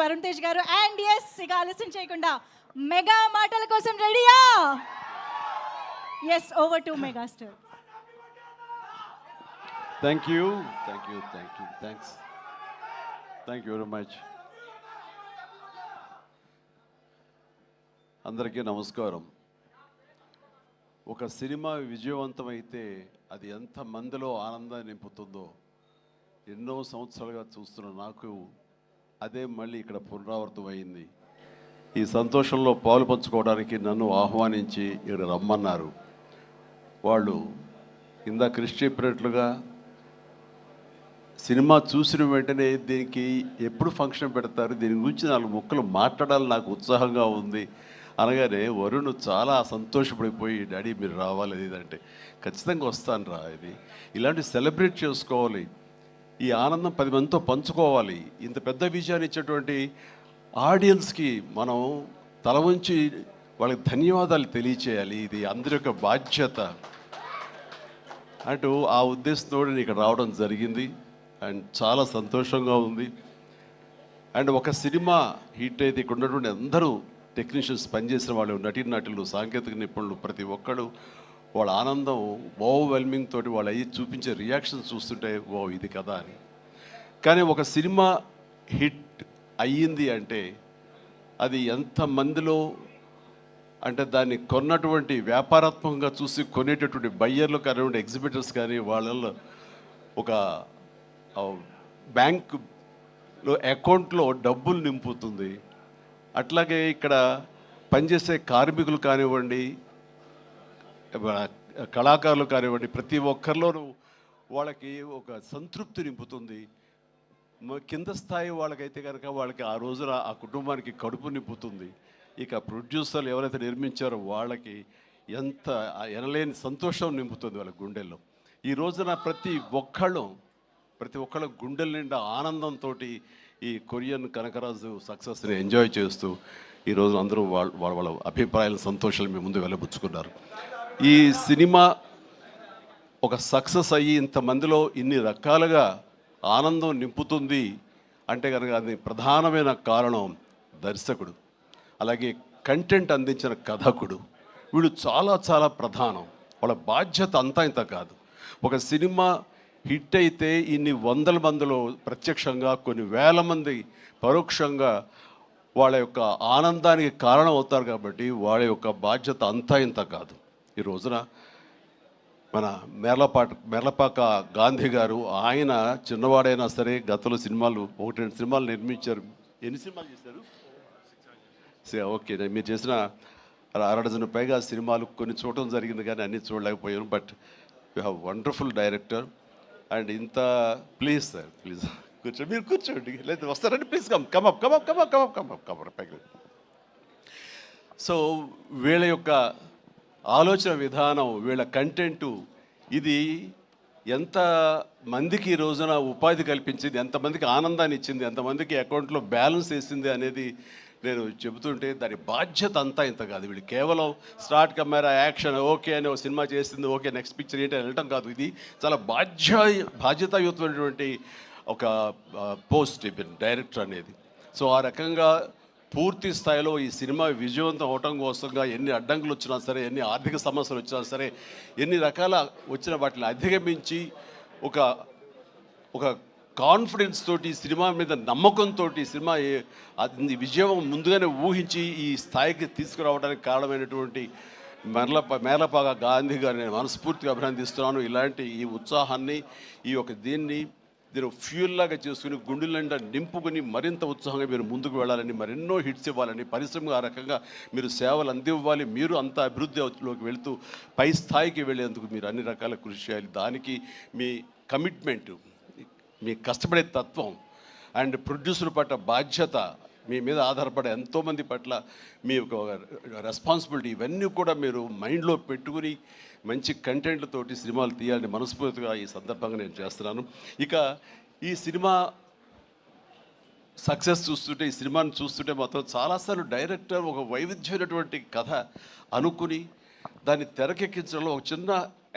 వరుణ్ తేజ్ గారు. And yes, ఇక ఆలస్యం చేయకుండా మెగా మాటల కోసం రెడీయా? Yes, over to megastar. Thank you very much. అందరికీ నమస్కారం. ఒక సినిమా విజయవంతమైతే అది ఎంత మందిలో ఆనందాన్ని నింపుతుందో ఎన్నో సంవత్సరాలుగా చూస్తున్న నాకు అదే మళ్ళీ ఇక్కడ పునరావృతం అయింది. ఈ సంతోషంలో పాలు పంచుకోవడానికి నన్ను ఆహ్వానించి ఇక్కడ రమ్మన్నారు. వాళ్ళు ఇందాక కృషి చెప్పినట్లుగా సినిమా చూసిన వెంటనే దీనికి ఎప్పుడు ఫంక్షన్ పెడతారు, దీని గురించి 4 ముక్కలు మాట్లాడాలని నాకు ఉత్సాహంగా ఉంది అనగానే వరుణ్ చాలా సంతోషపడిపోయి, డాడీ మీరు రావాలి ఇదంటే, ఖచ్చితంగా వస్తాను రా, ఇది ఇలాంటి సెలబ్రేట్ చేసుకోవాలి, ఈ ఆనందం 10 మందితో పంచుకోవాలి. ఇంత పెద్ద విజయాన్ని ఇచ్చేటువంటి ఆడియన్స్కి మనం తల వంచి వాళ్ళకి ధన్యవాదాలు తెలియచేయాలి. ఇది అందరి యొక్క బాధ్యత అంటూ ఆ ఉద్దేశంతో నేను ఇక్కడ రావడం జరిగింది. అండ్ చాలా సంతోషంగా ఉంది. అండ్ ఒక సినిమా హిట్ అయితే ఇక్కడ ఉన్నటువంటి అందరూ టెక్నీషియన్స్, పనిచేసిన వాళ్ళు, నటీనటులు, సాంకేతిక నిపుణులు, ప్రతి ఒక్కరు వాళ్ళ ఆనందం ఓవర్వెల్మింగ్ తోటి వాళ్ళు అయ్యి చూపించే రియాక్షన్స్ చూస్తుంటే ఓ ఇది కదా అని. కానీ ఒక సినిమా హిట్ అయ్యింది అంటే అది ఎంతమందిలో, అంటే దాన్ని కొన్నటువంటి వ్యాపారాత్మకంగా చూసి కొనేటటువంటి బయ్యర్లు కానివ్వండి, ఎగ్జిబిటర్స్ కానీ, వాళ్ళల్లో ఒక బ్యాంకులో అకౌంట్లో డబ్బులు నింపుతుంది. అట్లాగే ఇక్కడ పనిచేసే కార్మికులు కానివ్వండి, కళాకారులు కానివ్వండి, ప్రతి ఒక్కరిలోనూ వాళ్ళకి ఒక సంతృప్తి నింపుతుంది. కింద స్థాయి వాళ్ళకైతే కనుక వాళ్ళకి ఆ రోజున ఆ కుటుంబానికి కడుపు నింపుతుంది. ఇక ప్రొడ్యూసర్లు ఎవరైతే నిర్మించారో వాళ్ళకి ఎంత ఎనలేని సంతోషం నింపుతుంది వాళ్ళ గుండెల్లో. ఈ రోజున ప్రతి ఒక్కళ్ళ గుండెల నిండా ఆనందంతో ఈ కొరియన్ కనకరాజు సక్సెస్ని ఎంజాయ్ చేస్తూ ఈరోజు అందరూ వాళ్ళ అభిప్రాయాల సంతోషాలు మీ ముందు వెళ్ళబుచ్చుకున్నారు. ఈ సినిమా ఒక సక్సెస్ అయ్యి ఇంతమందిలో ఇన్ని రకాలుగా ఆనందం నింపుతుంది అంటే కనుక అది ప్రధానమైన కారణం దర్శకుడు, అలాగే కంటెంట్ అందించిన కథకుడు. వీళ్ళు చాలా చాలా ప్రధానం. వాళ్ళ బాధ్యత అంతా ఇంత కాదు. ఒక సినిమా హిట్ అయితే ఇన్ని వందల మందిలో ప్రత్యక్షంగా, కొన్ని వేల మంది పరోక్షంగా వాళ్ళ యొక్క ఆనందానికి కారణం అవుతారు. కాబట్టి వాళ్ళ యొక్క బాధ్యత అంతా ఇంత కాదు. ఈ రోజున మన మేర్లపాక గాంధీ గారు, ఆయన చిన్నవాడైనా సరే గతంలో సినిమాలు 1-2 సినిమాలు నిర్మించారు. ఎన్ని సినిమాలు చేశారు? ఓకే, మీరు చేసిన 6 డజన్ పైగా సినిమాలు కొన్ని చూడటం జరిగింది, కానీ అన్నీ చూడలేకపోయాను. But you have wonderful director. And ఇంత ప్లీజ్ సార్, ప్లీజ్ కూర్చోండి, మీరు కూర్చోండి, లేదు వస్తారండి, ప్లీజ్ కమ్ పైకి. సో వీళ్ళ యొక్క ఆలోచన విధానం, వీళ్ళ కంటెంటు, ఇది ఎంత మందికి ఈ రోజున ఉపాధి కల్పించింది, ఎంతమందికి ఆనందాన్ని ఇచ్చింది, ఎంతమందికి అకౌంట్లో బ్యాలెన్స్ వేసింది అనేది నేను చెబుతుంటే దాని బాధ్యత అంతా ఇంత కాదు. వీళ్ళు కేవలం స్టార్ట్ కెమెరా యాక్షన్ ఓకే అని ఒక సినిమా చేసింది, ఓకే నెక్స్ట్ పిక్చర్ ఏంటి అని వెళ్ళటం కాదు. ఇది చాలా బాధ్యతాయుతమైనటువంటి ఒక పోస్ట్ డైరెక్టర్ అనేది. సో ఆ రకంగా పూర్తి స్థాయిలో ఈ సినిమా విజయవంతం అవటం కోసంగా ఎన్ని అడ్డంకులు వచ్చినా సరే, ఎన్ని ఆర్థిక సమస్యలు వచ్చినా సరే, ఎన్ని రకాల వచ్చిన వాటిని అధిగమించి ఒక కాన్ఫిడెన్స్ తోటి, సినిమా మీద నమ్మకంతో సినిమా విజయం ముందుగానే ఊహించి ఈ స్థాయికి తీసుకురావడానికి కారణమైనటువంటి మేర్లపాక గాంధీ గారిని నేను మనస్ఫూర్తిగా అభినందిస్తున్నాను. ఇలాంటి ఈ ఉత్సాహాన్ని, ఈ యొక్క దీన్ని ఫ్యూల్ లాగా చేసుకుని గుండెల నిండా నింపుకొని మరింత ఉత్సాహంగా మీరు ముందుకు వెళ్ళాలని, మరెన్నో హిట్స్ ఇవ్వాలని, పరిశ్రమ ఆ రకంగా మీరు సేవలు అందివ్వాలి, మీరు అంత అభివృద్ధిలోకి వెళుతూ పై స్థాయికి వెళ్ళేందుకు మీరు అన్ని రకాల కృషి చేయాలి. దానికి మీ కమిట్మెంటు, మీ కష్టపడే తత్వం అండ్ ప్రొడ్యూసర్ పట్ల బాధ్యత, మీ మీద ఆధారపడే ఎంతోమంది పట్ల మీ యొక్క రెస్పాన్సిబిలిటీ, ఇవన్నీ కూడా మీరు మైండ్లో పెట్టుకుని మంచి కంటెంట్లతోటి సినిమాలు తీయాలని మనస్ఫూర్తిగా ఈ సందర్భంగా నేను చేస్తున్నాను. ఇక ఈ సినిమా సక్సెస్ చూస్తుంటే, ఈ సినిమాని చూస్తుంటే మాత్రం చాలాసార్లు డైరెక్టర్ ఒక వైవిధ్యమైనటువంటి కథ అనుకుని దాన్ని తెరకెక్కించడంలో ఒక చిన్న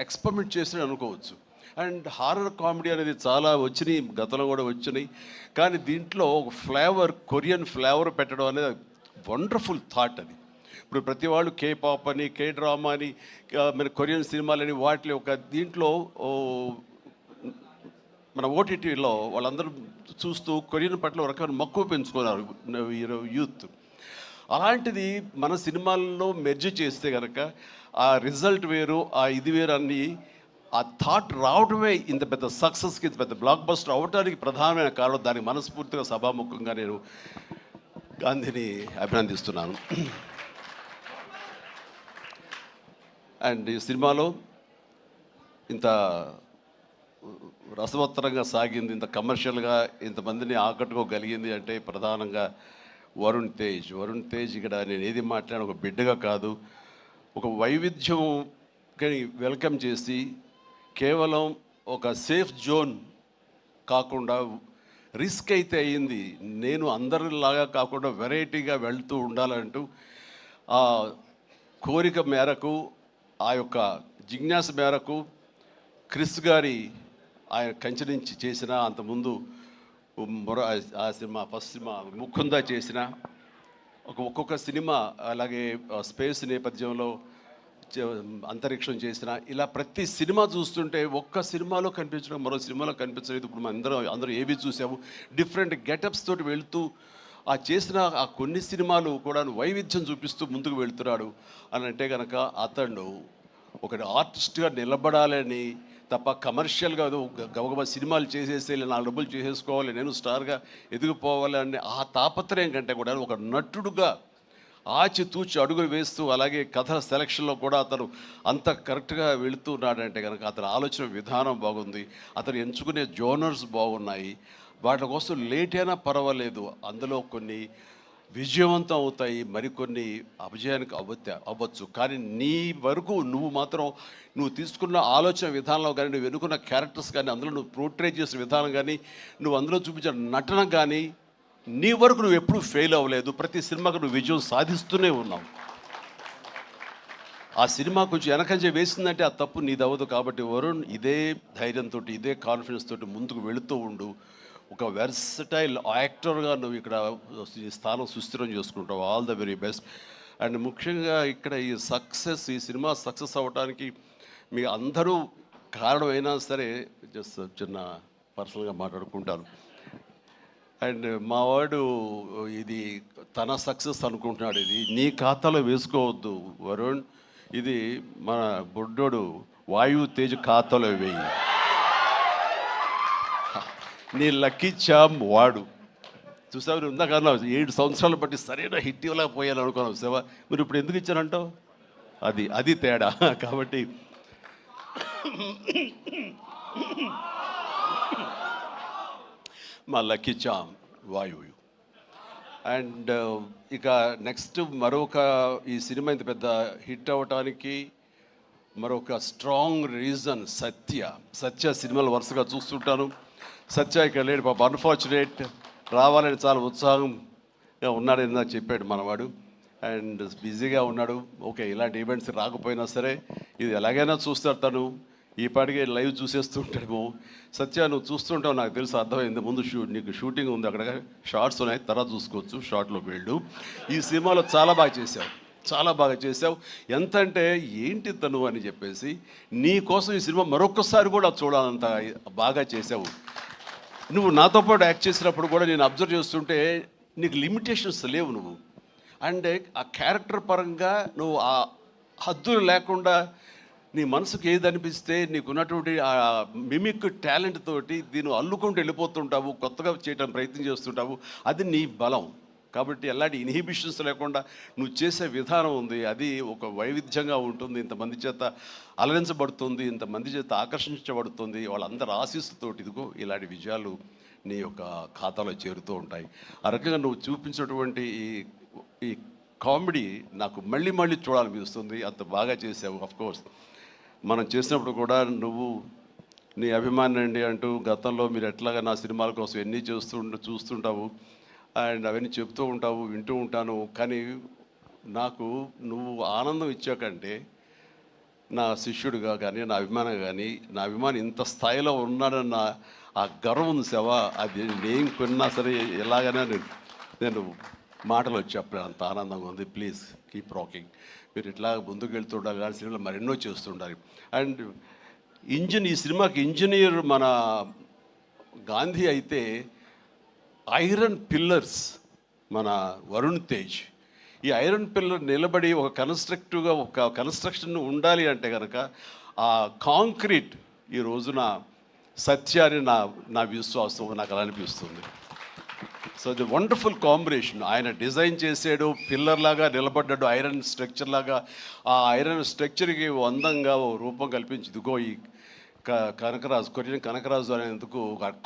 ఎక్స్పెరిమెంట్ చేసి అనుకోవచ్చు. అండ్ హారర్ కామెడీ అనేది చాలా వచ్చినాయి, గతంలో కూడా వచ్చినాయి. కానీ దీంట్లో ఒక ఫ్లేవర్, కొరియన్ ఫ్లేవర్ పెట్టడం అనేది వండర్ఫుల్ థాట్ అది. ఇప్పుడు ప్రతి వాళ్ళు కే పాప్ అని, కే డ్రామా అని, మన కొరియన్ సినిమాలని వాటిలో ఒక దీంట్లో మన ఓటీటీలో వాళ్ళందరూ చూస్తూ కొరియన్ పట్ల ఒక రకమైన మక్కువ పెంచుకున్నారు యూత్. అలాంటిది మన సినిమాల్లో మెర్జ్ చేస్తే కనుక ఆ రిజల్ట్ వేరు, ఆ ఇది వేరు అన్ని ఆ థాట్ రావడమే ఇంత పెద్ద సక్సెస్కి, ఇంత పెద్ద బ్లాక్ బస్టర్ అవడానికి ప్రధానమైన కారణం. దానికి మనస్ఫూర్తిగా సభాముఖంగా నేను గాంధీని అభినందిస్తున్నాను. అండ్ ఈ సినిమాలో ఇంత రసవత్తరంగా సాగింది, ఇంత కమర్షియల్గా ఇంతమందిని ఆకట్టుకోగలిగింది అంటే ప్రధానంగా వరుణ్ తేజ్ ఇక్కడ నేను ఏది మాట్లాడిన ఒక బిడ్డగా కాదు, ఒక వైవిధ్యం వెల్కమ్ చేసి కేవలం ఒక సేఫ్ జోన్ కాకుండా రిస్క్ అయితే అయ్యింది, నేను అందరిలాగా కాకుండా వెరైటీగా వెళ్తూ ఉండాలంటూ ఆ కోరిక మేరకు, ఆ యొక్క జిజ్ఞాస మేరకు క్రిస్ గారి ఆయన కంచె నుంచి చేసిన, అంతకుముందు ఆ సినిమా ఫస్ట్ సినిమా ముకుందా చేసిన ఒక్కొక్క సినిమా, అలాగే స్పేస్ నేపథ్యంలో అంతరిక్షం చేసిన, ఇలా ప్రతి సినిమా చూస్తుంటే ఒక్క సినిమాలో కనిపించడం మరో సినిమాలో కనిపించలేదు. ఇప్పుడు మనం అందరూ ఏవి చూసాము, డిఫరెంట్ గెటప్స్ తోటి వెళుతూ ఆ చేసిన ఆ కొన్ని సినిమాలు కూడా వైవిధ్యం చూపిస్తూ ముందుకు వెళ్తున్నాడు అని అంటే కనుక అతను ఒక ఆర్టిస్ట్గా నిలబడాలని తప్ప కమర్షియల్గా గబగబా సినిమాలు చేసేసి 4 డబ్బులు చేసేసుకోవాలి, నేను స్టార్గా ఎదిగిపోవాలి అనే ఆ తాపత్రయం కంటే కూడా ఒక నటుడుగా ఆచితూచి అడుగులు వేస్తూ, అలాగే కథ సెలక్షన్లో కూడా అతను అంత కరెక్ట్గా వెళుతున్నాడంటే కనుక అతని ఆలోచన విధానం బాగుంది, అతను ఎంచుకునే జోనర్స్ బాగున్నాయి. వాటి కోసం లేట్ అయినా పర్వాలేదు, అందులో కొన్ని విజయవంతం అవుతాయి, మరికొన్ని అపజయానికి అవ్వచ్చు. కానీ నీ వరకు నువ్వు మాత్రం నువ్వు తీసుకున్న ఆలోచన విధానంలో కానీ, నువ్వు ఎన్నుకున్న క్యారెక్టర్స్ కానీ, అందులో నువ్వు పోర్ట్రే చేసిన విధానం కానీ, నువ్వు అందులో చూపించిన నటన కానీ, నీ వరకు నువ్వు ఎప్పుడూ ఫెయిల్ అవ్వలేదు. ప్రతి సినిమాకు నువ్వు విజయం సాధిస్తూనే ఉన్నావు. ఆ సినిమా కొంచెం వెనకంజ వేసిందంటే ఆ తప్పు నీదవ్వదు. కాబట్టి వరుణ్ ఇదే ధైర్యంతో, ఇదే కాన్ఫిడెన్స్ తోటి ముందుకు వెళుతూ ఉండు. ఒక వెర్సటైల్ యాక్టర్గా నువ్వు ఇక్కడ ఈ స్థానం సుస్థిరం చేసుకుంటావు. All the very best. And ముఖ్యంగా ఇక్కడ ఈ సినిమా సక్సెస్ అవ్వడానికి మీ అందరూ కారణమైనా సరే, జస్ట్ చిన్న పర్సనల్గా మాట్లాడుకుంటాను. అండ్ మావాడు ఇది తన సక్సెస్ అనుకుంటున్నాడు, ఇది నీ ఖాతాలో వేసుకోవద్దు వరుణ్, ఇది మన బుడ్డోడు వాయువు తేజ్ ఖాతాలో వేయి. నీ లక్కీ చామ్ వాడు చూసావు, నువ్వు ఉందా కదా 7 సంవత్సరాలు బట్టి సరైన హిట్ ఇవ్వలేకపోయాను అనుకున్నావు సేవ, మీరు ఇప్పుడు ఎందుకు ఇచ్చారంటావు? అది తేడా. కాబట్టి మా లక్కీ చామ్ వాయువు. అండ్ ఇక నెక్స్ట్ మరొక ఈ సినిమా ఇంత పెద్ద హిట్ అవ్వటానికి మరొక స్ట్రాంగ్ రీజన్ సత్య సినిమాలు వరుసగా చూస్తుంటాను. సత్య ఇక్కడ లేడు పాప, అన్ఫార్చునేట్. రావాలని చాలా ఉత్సాహంగా ఉన్నాడని నాకు చెప్పాడు మనవాడు. అండ్ బిజీగా ఉన్నాడు. ఓకే, ఇలాంటి ఈవెంట్స్ రాకపోయినా సరే ఇది ఎలాగైనా చూస్తాడు తను. ఈ పాటికి లైవ్ చూసేస్తుంటాడేమో. సత్య నువ్వు చూస్తుంటావు, నాకు తెలుసు, అర్థమైంది. ముందు నీకు షూటింగ్ ఉంది, అక్కడ షార్ట్స్ ఉన్నాయి, తర్వాత చూసుకోవచ్చు, షార్ట్లోకి వెళ్ళు. ఈ సినిమాలో చాలా బాగా చేసావు. ఎంత అంటే ఏంటి తను అని చెప్పేసి నీ కోసం ఈ సినిమా మరొకసారి కూడా చూడాలంత బాగా చేసావు. నువ్వు నాతో పాటు యాక్ట్ చేసినప్పుడు కూడా నేను అబ్జర్వ్ చేస్తుంటే నీకు లిమిటేషన్స్ లేవు నువ్వు. అండ్ ఆ క్యారెక్టర్ పరంగా నువ్వు ఆ హద్దులు లేకుండా నీ మనసుకు ఏది అనిపిస్తే నీకున్నటువంటి ఆ మిమిక్ టాలెంట్ తోటి దీన్ని అల్లుకుంటూ వెళ్ళిపోతుంటావు, కొత్తగా చేయడానికి ప్రయత్నం చేస్తుంటావు. అది నీ బలం. కాబట్టి ఎలాంటి ఇన్హిబిషన్స్ లేకుండా నువ్వు చేసే విధానం ఉంది, అది ఒక వైవిధ్యంగా ఉంటుంది. ఇంతమంది చేత అలరించబడుతుంది, ఇంతమంది చేత ఆకర్షించబడుతుంది. వాళ్ళందరూ ఆశీస్సుతోటి ఇదిగో ఇలాంటి విజయాలు నీ యొక్క ఖాతాలో చేరుతూ ఉంటాయి. ఆ రకంగా నువ్వు చూపించినటువంటి ఈ కామెడీ నాకు మళ్ళీ చూడాలనిపిస్తుంది. అంత బాగా చేసావు. అఫ్కోర్స్ మనం చేసినప్పుడు కూడా నువ్వు నీ అభిమాని అండి అంటూ గతంలో మీరు ఎట్లాగా నా సినిమాల కోసం ఎన్ని చూస్తుంటావు అండ్ అవన్నీ చెప్తూ ఉంటావు, వింటూ ఉంటాను. కానీ నాకు నువ్వు ఆనందం ఇచ్చాకంటే నా శిష్యుడిగా కానీ నా అభిమానం కానీ నా అభిమాని ఇంత స్థాయిలో ఉన్నాడన్న ఆ గర్వం ఉంది సేవా, అది నేను కొన్నా సరే ఎలాగైనా నేను మాటలు వచ్చి చెప్పలేను, అంత ఆనందంగా ఉంది. ప్లీజ్ కీప్ రాకింగ్, మీరు ఇట్లా ముందుకు వెళ్తుండాలి, కానీ సినిమాలు మరెన్నో చేస్తుండాలి. అండ్ ఈ సినిమాకి ఇంజనీర్ మన గాంధీ అయితే ఐరన్ పిల్లర్స్ మన వరుణ్ తేజ్. ఈ ఐరన్ పిల్లర్ నిలబడి ఒక కన్స్ట్రక్షన్ ఉండాలి అంటే కనుక ఆ కాంక్రీట్ ఈ రోజున సత్యాన్ని నా విశ్వాసం, నాకు అలా అనిపిస్తుంది. So the wonderful combination. ఆయన డిజైన్ చేసాడు, పిల్లర్ లాగా నిలబడ్డాడు, ఐరన్ స్ట్రక్చర్ లాగా. ఆ ఐరన్ స్ట్రక్చర్కి అందంగా ఓ రూపం కల్పించి ఇదిగో ఈ కనకరాజు, కొరియన్ కనకరాజు అనేందుకు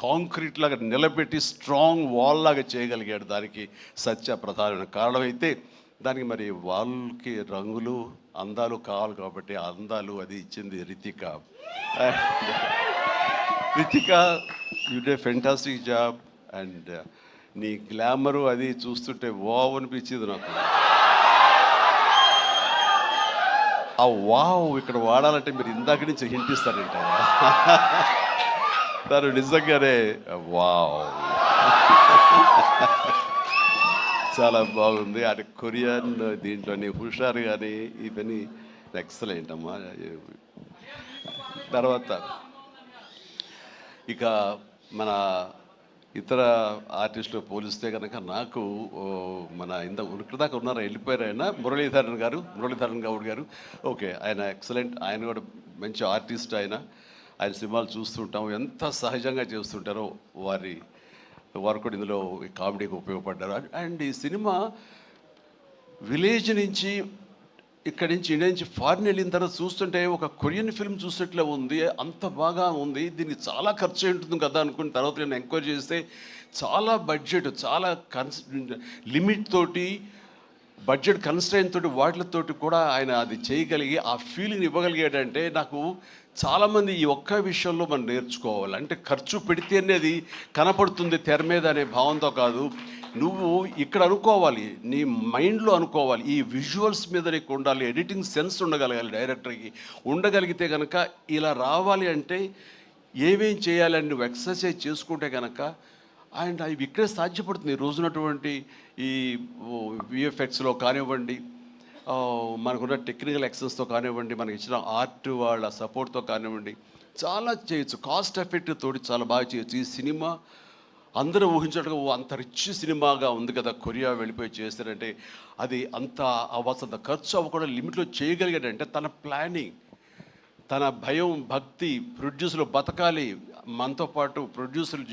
కాంక్రీట్ లాగా నిలబెట్టి స్ట్రాంగ్ వాల్ లాగా చేయగలిగాడు. దానికి సత్య ప్రధానమైన కారణం అయితే, దానికి మరి వాళ్ళకి రంగులు అందాలు కావాలి కాబట్టి ఆ అందాలు అది ఇచ్చింది Ritika. Ritika, you day fantastic job. And నీ గ్లామరు అది చూస్తుంటే వావ్ అనిపించింది నాకు. ఆ వావ్ ఇక్కడ వాడాలంటే మీరు ఇందాక నుంచి హింట్ ఇస్తారంట. తను నిజంగానే వావ్ చాలా బాగుంది. అది కొరియన్ దీంట్లోని హుషారు కానీ ఇవన్నీ ఎక్సలెంట్ అమ్మా. తర్వాత ఇక మన ఇతర ఆర్టిస్టులు పోలిస్తే కనుక నాకు మన ఉనికిదాకా ఉన్నారు, వెళ్ళిపోయారు ఆయన, మురళీధరన్ గౌడ్ గారు. ఓకే, ఆయన ఎక్సలెంట్, ఆయన కూడా మంచి ఆర్టిస్ట్. ఆయన సినిమాలు చూస్తుంటాం, ఎంత సహజంగా చేస్తుంటారో వారు కూడా ఇందులో కామెడీకి ఉపయోగపడ్డారు. అండ్ ఈ సినిమా విలేజ్ నుంచి ఇక్కడి నుంచి ఇండియా నుంచి ఫారిన్ వెళ్ళిన తర్వాత చూస్తుంటే ఒక కొరియన్ ఫిల్మ్ చూసినట్లే ఉంది, అంత బాగా ఉంది. దీనికి చాలా ఖర్చు ఉంటుంది కదా అనుకున్న తర్వాత నేను ఎంక్వైరీ చేస్తే చాలా బడ్జెట్, చాలా లిమిట్ తోటి, బడ్జెట్ కన్స్ట్రైన్ తోటి, వాటితోటి కూడా ఆయన అది చేయగలిగి ఆ ఫీలింగ్ ఇవ్వగలిగాడంటే నాకు చాలామంది ఈ ఒక్క విషయంలో మనం నేర్చుకోవాలి. అంటే ఖర్చు పెడితేనే అది కనపడుతుంది తెర మీద అనే భావంతో కాదు, నువ్వు ఇక్కడ అనుకోవాలి, నీ మైండ్లో అనుకోవాలి, ఈ విజువల్స్ మీద నీకు ఉండాలి, ఎడిటింగ్ సెన్స్ ఉండగలగాలి, డైరెక్టర్కి ఉండగలిగితే కనుక ఇలా రావాలి అంటే ఏమేం చేయాలని నువ్వు ఎక్సర్సైజ్ చేసుకుంటే కనుక అండ్ అవి ఇక్కడే సాధ్యపడుతుంది. ఈ రోజునటువంటి ఈ విఎఫ్ఎక్స్లో కానివ్వండి, మనకున్న టెక్నికల్ ఎక్సెస్తో కానివ్వండి, మనకి ఇచ్చిన ఆర్ట్ వాళ్ళ సపోర్ట్తో కానివ్వండి, చాలా చేయొచ్చు. కాస్ట్ ఎఫెక్టివ్ తోటి చాలా బాగా చేయొచ్చు. ఈ సినిమా అందరూ ఊహించట్టుగా అంత రిచ్ సినిమాగా ఉంది కదా, కొరియా వెళ్ళిపోయి చేస్తారంటే అది అంత అవ్వాల్సినంత ఖర్చు అవ్వకుండా లిమిట్లో చేయగలిగాడంటే తన ప్లానింగ్, తన భయం, భక్తి, ప్రొడ్యూసర్లు బతకాలి, మనతో పాటు ప్రొడ్యూసర్లు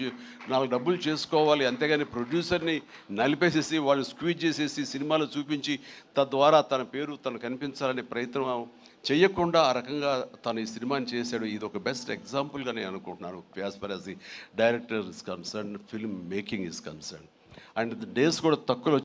4 డబ్బులు చేసుకోవాలి, అంతేగాని ప్రొడ్యూసర్ని నలిపేసేసి వాళ్ళు స్క్వీజ్ చేసేసి సినిమాలు చూపించి తద్వారా తన పేరు తను కనిపించాలనే ప్రయత్నం చేయకుండా ఆ రకంగా తను ఈ సినిమాని చేశాడు. ఇది ఒక బెస్ట్ ఎగ్జాంపుల్గా నేను అనుకుంటున్నాను as for as the director is concern, film making is concern. And days కూడా తక్కువ